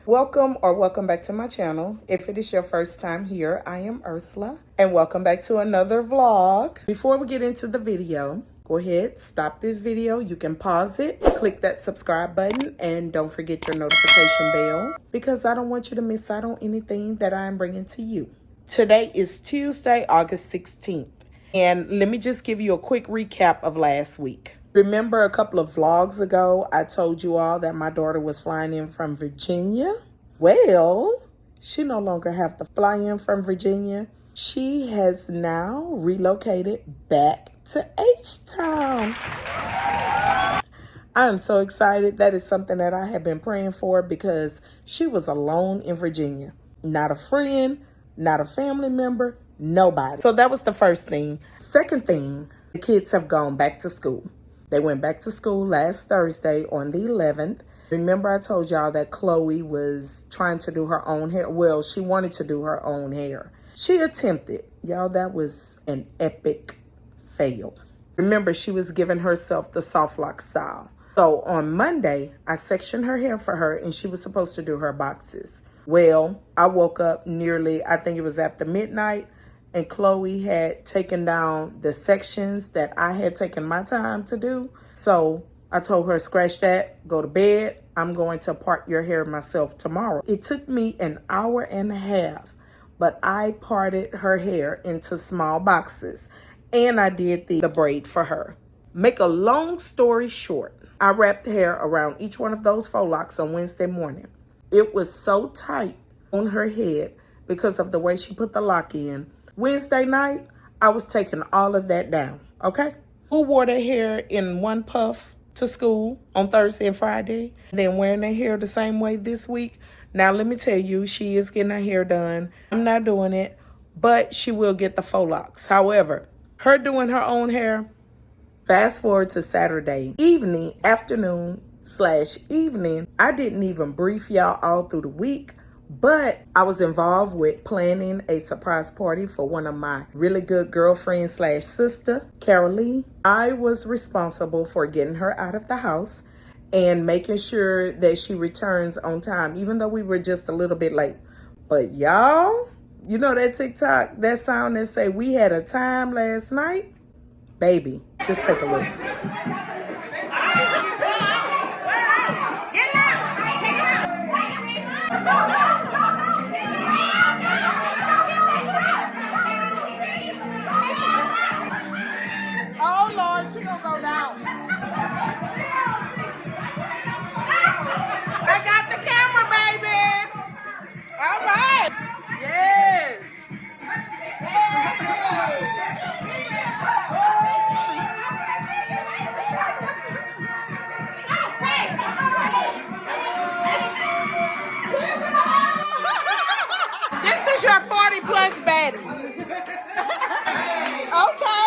Welcome back to my channel. If it is your first time here, I am Ursula, and welcome back to another vlog. Before we get into the video, go ahead, stop this video. You can pause it, click that subscribe button, and don't forget your notification bell because I don't want you to miss out on anything that I am bringing to you. Today is Tuesday, August 16th, and let me just give you a quick recap of last week. Remember a couple of vlogs ago, I told you all that my daughter was flying in from Virginia? Well, she no longer has to fly in from Virginia. She has now relocated back to H-Town. I am so excited. That is something that I have been praying for because she was alone in Virginia. Not a friend, not a family member, nobody. So that was the first thing. Second thing, the kids have gone back to school. They went back to school last Thursday on the 11th. Remember I told y'all that Chloe was trying to do her own hair? Well, she wanted to do her own hair. She attempted. Y'all, that was an epic fail. Remember, she was giving herself the soft lock style. So on Monday, I sectioned her hair for her and she was supposed to do her boxes. Well, I woke up nearly, I think it was after midnight, and Chloe had taken down the sections that I had taken my time to do. So I told her, scratch that, go to bed. I'm going to part your hair myself tomorrow. It took me an hour and a half, but I parted her hair into small boxes and I did the braid for her. Make a long story short, I wrapped hair around each one of those faux locks on Wednesday morning. It was so tight on her head because of the way she put the lock in. Wednesday night, I was taking all of that down, okay? Who wore their hair in one puff to school on Thursday and Friday, then wearing their hair the same way this week? Now, let me tell you, she is getting her hair done. I'm not doing it, but she will get the faux locks. However, her doing her own hair, fast forward to Saturday afternoon/evening. I didn't even brief y'all all through the week, but I was involved with planning a surprise party for one of my really good girlfriends/sister, Carolee. I was responsible for getting her out of the house and making sure that she returns on time, even though we were just a little bit late. But y'all, you know that TikTok, that sound that say we had a time last night? Baby, just take a look. Oh Lord, she gonna go down. I got the camera, baby. All right. Yes. This is your 40 plus baddies. Okay.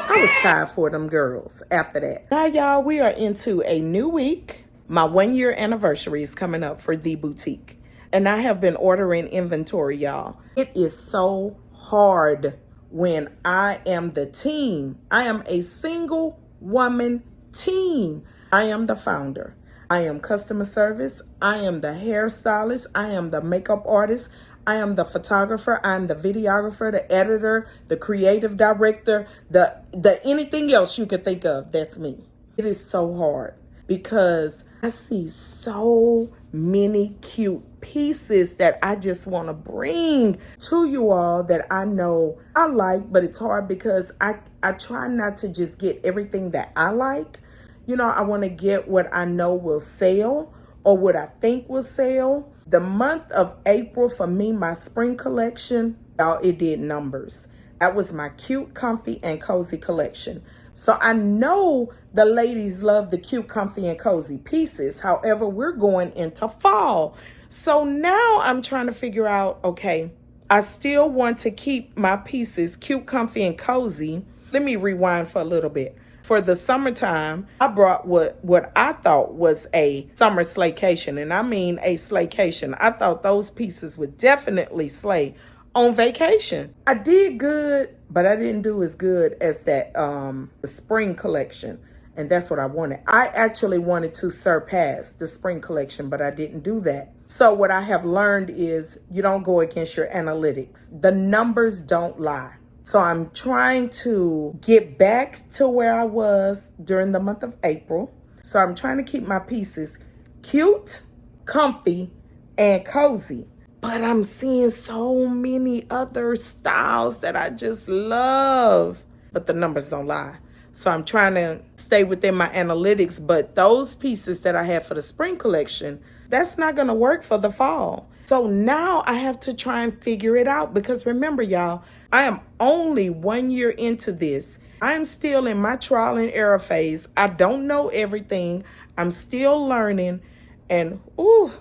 I was tired for them girls after that. Now, y'all, we are into a new week. My 1-year anniversary is coming up for the boutique. And I have been ordering inventory, y'all. It is so hard when I am the team. I am a single woman team. I am the founder. I am customer service. I am the hairstylist. I am the makeup artist. I am the photographer. I am the videographer, the editor, the creative director, the anything else you could think of. That's me. It is so hard because I see so many cute pieces that I just want to bring to you all that I know I like, but it's hard because I try not to just get everything that I like. You know, I want to get what I know will sell or what I think will sell. The month of April for me, my spring collection, y'all, it did numbers. That was my cute, comfy, and cozy collection. So I know the ladies love the cute, comfy, and cozy pieces. However, we're going into fall. So now I'm trying to figure out, okay, I still want to keep my pieces cute, comfy, and cozy. Let me rewind for a little bit. For the summertime, I brought what I thought was a summer slaycation, and I mean a slaycation. I thought those pieces would definitely slay on vacation. I did good, but I didn't do as good as that the spring collection. And that's what I wanted. I actually wanted to surpass the spring collection, but I didn't do that. So what I have learned is you don't go against your analytics. The numbers don't lie. So I'm trying to get back to where I was during the month of April. So I'm trying to keep my pieces cute, comfy, and cozy. But I'm seeing so many other styles that I just love. But the numbers don't lie. So I'm trying to stay within my analytics. But those pieces that I had for the spring collection, that's not going to work for the fall. So now I have to try and figure it out. Because remember, y'all, I am only 1 year into this. I'm still in my trial and error phase. I don't know everything. I'm still learning. And, ooh,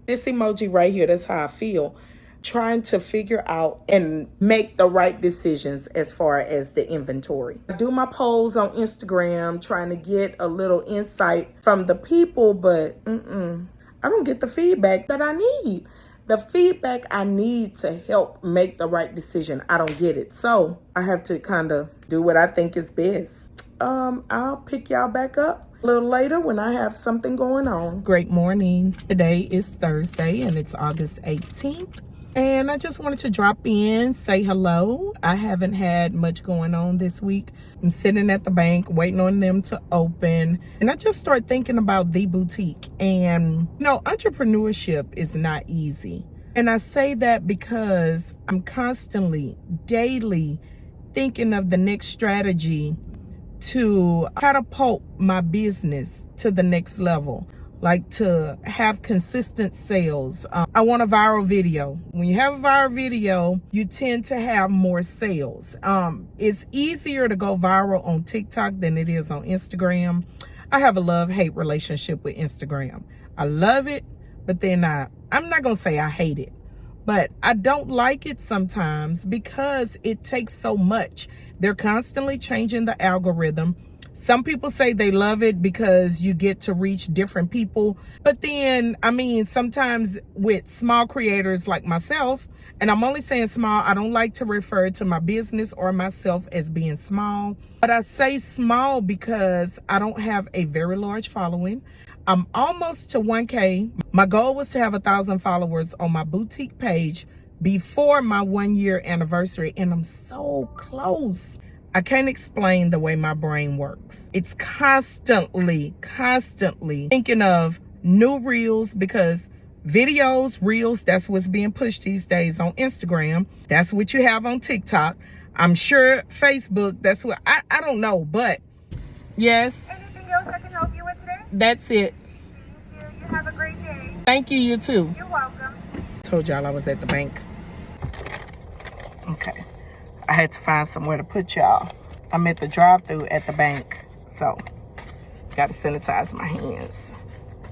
this emoji right here, that's how I feel. Trying to figure out and make the right decisions as far as the inventory. I do my polls on Instagram, trying to get a little insight from the people, but I don't get the feedback that I need. The feedback I need to help make the right decision, I don't get it. So I have to kind of do what I think is best. I'll pick y'all back up a little later when I have something going on. Great morning. Today is Thursday and it's August 18th. And I just wanted to drop in, say hello. I haven't had much going on this week. I'm sitting at the bank waiting on them to open. And I just started thinking about the boutique. And, you know, entrepreneurship is not easy. And I say that because I'm constantly, daily thinking of the next strategy to catapult my business to the next level. Like to have consistent sales. I want a viral video. When you have a viral video, you tend to have more sales. It's easier to go viral on TikTok than it is on Instagram. I have a love-hate relationship with Instagram. I love it, but then I'm not going to say I hate it. But I don't like it sometimes because it takes so much. They're constantly changing the algorithm. Some people say they love it because you get to reach different people. But then, I mean, sometimes with small creators like myself, and I'm only saying small, I don't like to refer to my business or myself as being small. But I say small because I don't have a very large following. I'm almost to 1K. My goal was to have 1,000 followers on my boutique page before my 1 year anniversary. And I'm so close. I can't explain the way my brain works. It's constantly thinking of new reels because videos, reels, that's what's being pushed these days on Instagram. That's what you have on TikTok. I'm sure Facebook, that's what, I don't know, but yes. Anything else I can help you with today? That's it. Thank you. You have a great day. Thank you, you too. You're welcome. Told y'all I was at the bank. Okay. I had to find somewhere to put y'all. I'm at the drive-thru at the bank, so got to sanitize my hands.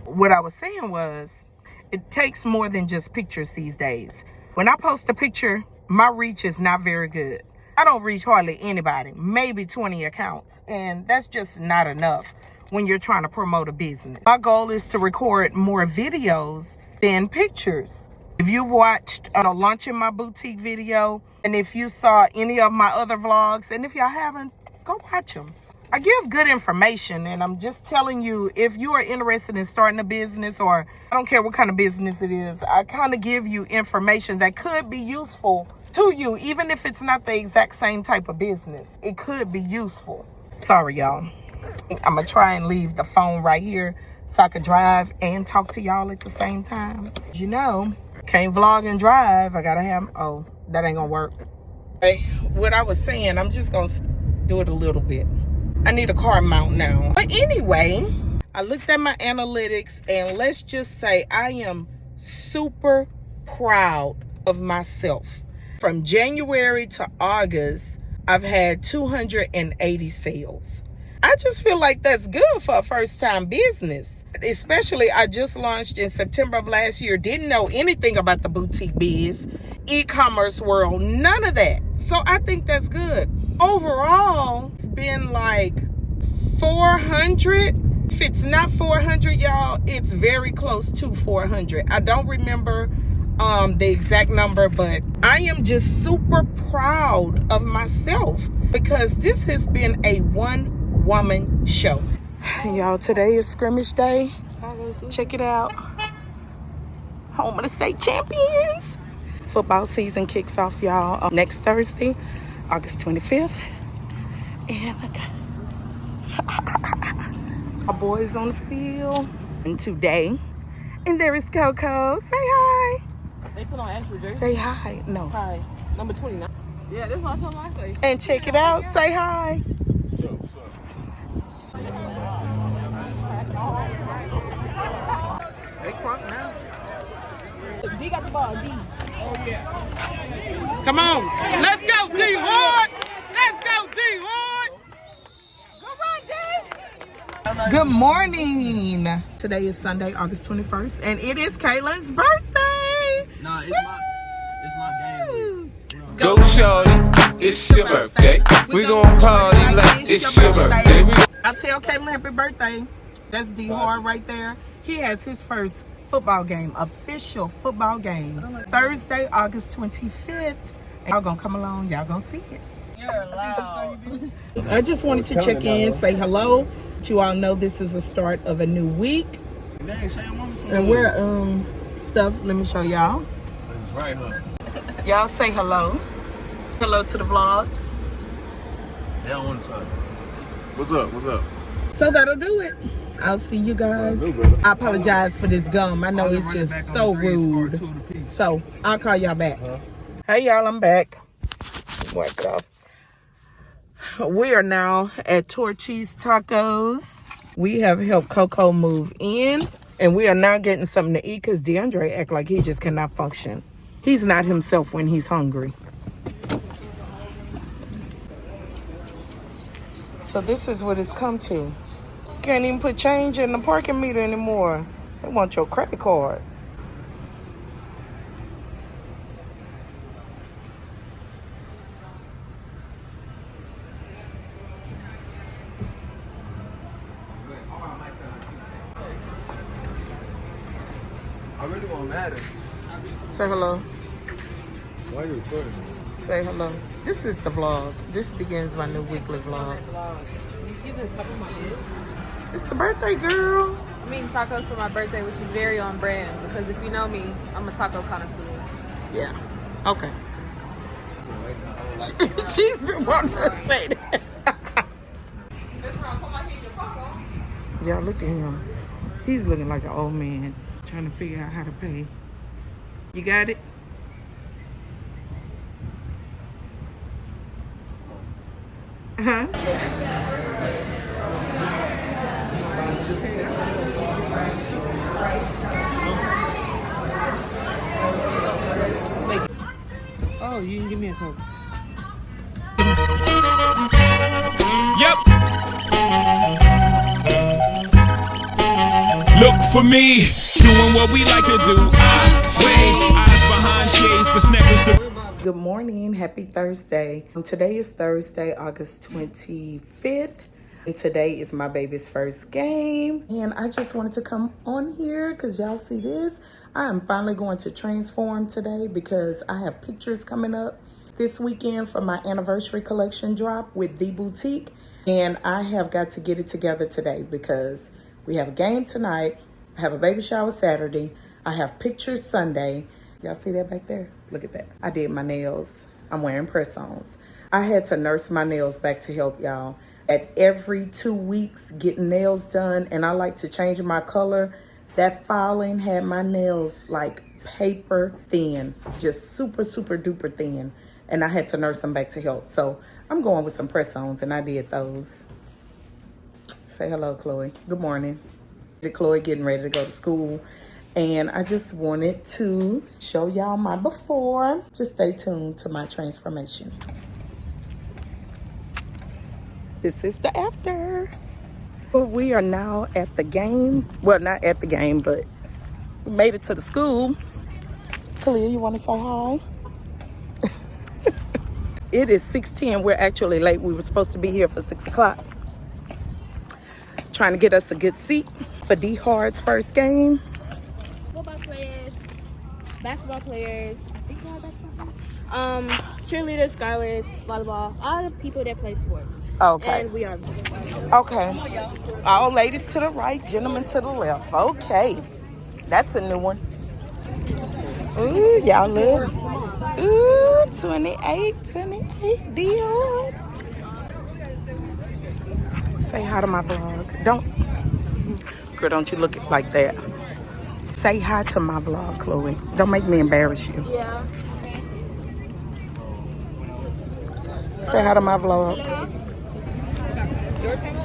What I was saying was, it takes more than just pictures these days. When I post a picture, my reach is not very good. I don't reach hardly anybody, maybe 20 accounts, and that's just not enough when you're trying to promote a business. My goal is to record more videos than pictures. If you've watched launching my boutique video, and if you saw any of my other vlogs, and if y'all haven't, go watch them. I give good information, and I'm just telling you, if you are interested in starting a business, or I don't care what kind of business it is, I kind of give you information that could be useful to you, even if it's not the exact same type of business. It could be useful. Sorry, y'all. I'm going to try and leave the phone right here so I could drive and talk to y'all at the same time. You know, can't vlog and drive. I gotta have, oh, that ain't gonna work. Okay, what I was saying, I'm just gonna do it a little bit. I need a car mount now. But anyway, I looked at my analytics, and let's just say I am super proud of myself. From January to August, I've had 280 sales. I just feel like that's good for a first-time business. Especially, I just launched in September of last year. Didn't know anything about the boutique biz, e-commerce world, none of that. So I think that's good. Overall, it's been like 400. If it's not 400, y'all, it's very close to 400. I don't remember the exact number, but I am just super proud of myself because this has been a one-woman show. Y'all, today is scrimmage day. Check it out. Home of the state champions. Football season kicks off, y'all, next Thursday, August 25th. And our boys on the field. And today, and there is Coco. Say hi. They put on extra jersey. Say hi. No. Hi. Number 29. Yeah, that's what I told my face. And check it out. Say hi. They crunk now. D got the ball. D. Come on. Let's go, D Hard. Let's go, D Hard. Go run, D. Good morning. Today is Sunday, August 21st, and it is Kaylin's birthday. Nah, it's my game. Go shorty, it's your birthday. We gon' party like it's your birthday. I tell Kaylin happy birthday. That's D Hard right there. He has his first football game, official football game, Thursday, August 25th. Y'all gonna come along, y'all gonna see it. You're loud. I just wanted to check in, say hello. Let you all know this is the start of a new week. And we're stuff, let me show y'all. Right, huh? Y'all say hello. Hello to the vlog. They don't want to talk. What's up? What's up? So that'll do it. I'll see you guys. I apologize for this gum. I know it's just so rude. So I'll call y'all back. Hey y'all, I'm back. Wipe it off. We are now at Torchy's Tacos. We have helped Coco move in, and we are now getting something to eat because DeAndre act like he just cannot function. He's not himself when he's hungry. So this is what it's come to. Can't even put change in the parking meter anymore. They want your credit card. I really won't matter. Say hello. Why are you recording? Say hello. This is the vlog. This begins my new weekly vlog. You see the top of my head? It's the birthday girl. I'm eating tacos for my birthday, which is very on brand. Because if you know me, I'm a taco connoisseur. Yeah. Okay. She's been wanting to say that. Y'all look at him. He's looking like an old man trying to figure out how to pay. You got it? Huh? Oh, you didn't give me a Coke. Yep. Look for me, doing what we like to do. Eyes behind shades, the snappers, the. Good morning. Happy Thursday. Today is Thursday, August 25th. And today is my baby's first game. And I just wanted to come on here because y'all see this. I am finally going to transform today because I have pictures coming up this weekend for my anniversary collection drop with The Boutique. And I have got to get it together today because we have a game tonight. I have a baby shower Saturday. I have pictures Sunday. Y'all see that back there? Look at that. I did my nails. I'm wearing press-ons. I had to nurse my nails back to health, y'all. At every 2 weeks, getting nails done, and I like to change my color. That filing had my nails like paper thin, just super, super duper thin. And I had to nurse them back to health. So I'm going with some press-ons, and I did those. Say hello, Chloe. Good morning. Chloe getting ready to go to school. And I just wanted to show y'all my before. Just stay tuned to my transformation. This is the after. Well, we are now at the game. Well, not at the game, but we made it to the school. Khalil, you want to say hi? It is 6:10. We're actually late. We were supposed to be here for 6 o'clock. Trying to get us a good seat for D Hard's first game. Football players. basketball players. I think they're all basketball players. Cheerleaders, scholars, volleyball, all the people that play sports. Okay. And we are. Okay. All ladies to the right, gentlemen to the left. Okay. That's a new one. Ooh, y'all look. Ooh, 28 Dior. Say hi to my vlog. Girl, don't you look like that. Say hi to my vlog, Chloe. Don't make me embarrass you. Yeah. Say hi to my vlog. Yours came up?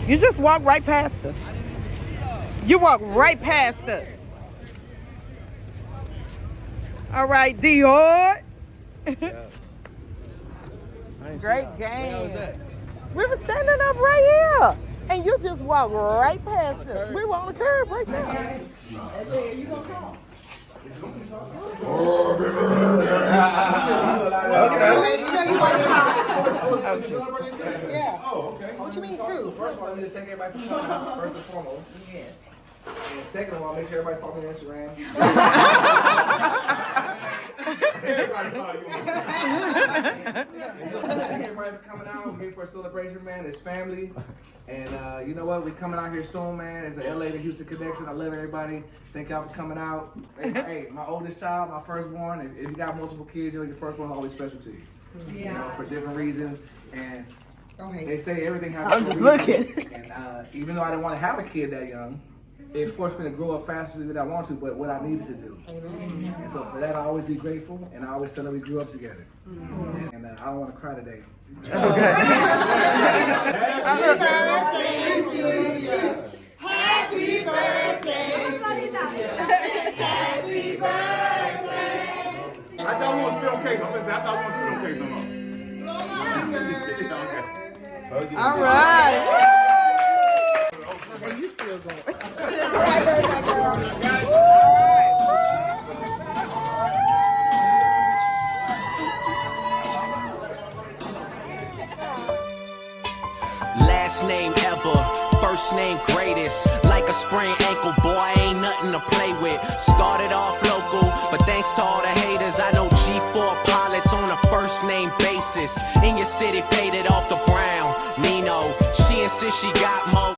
You just walk right past us. You walk right past us. All right, Dior. Great game. We were standing up right here, and you just walked right past us. We were on the curb right there. What you mean two? First of all, just thank everybody for coming, first and foremost. Yes. And second of all, make sure everybody follow me on Instagram. Thank everybody for coming out. We're here for a celebration, man. It's family. And you know what? We're coming out here soon, man. It's an LA to Houston connection. I love everybody. Thank y'all for coming out. Hey, my oldest child, my firstborn. If you got multiple kids, you know, your firstborn is always special to you. Yeah. You know, for different reasons. And they say everything happens for a reason. And even though I didn't want to have a kid that young, it forced me to grow up faster than I want to, but what I needed to do. Amen. And so for that, I always be grateful, and I always tell them we grew up together. Mm-hmm. And I don't want to cry today. Okay. Happy birthday to you. Happy birthday. I thought we was spit on cake. I'm saying I thought we was spit on cake no more. All right. And you still going. Last name ever, first name greatest. Like a sprained ankle, boy, ain't nothing to play with. Started off local, but thanks to all the haters, I know G4 pilots on a first name basis. In your city, paid it off the Brown. Nino, she insists she got more.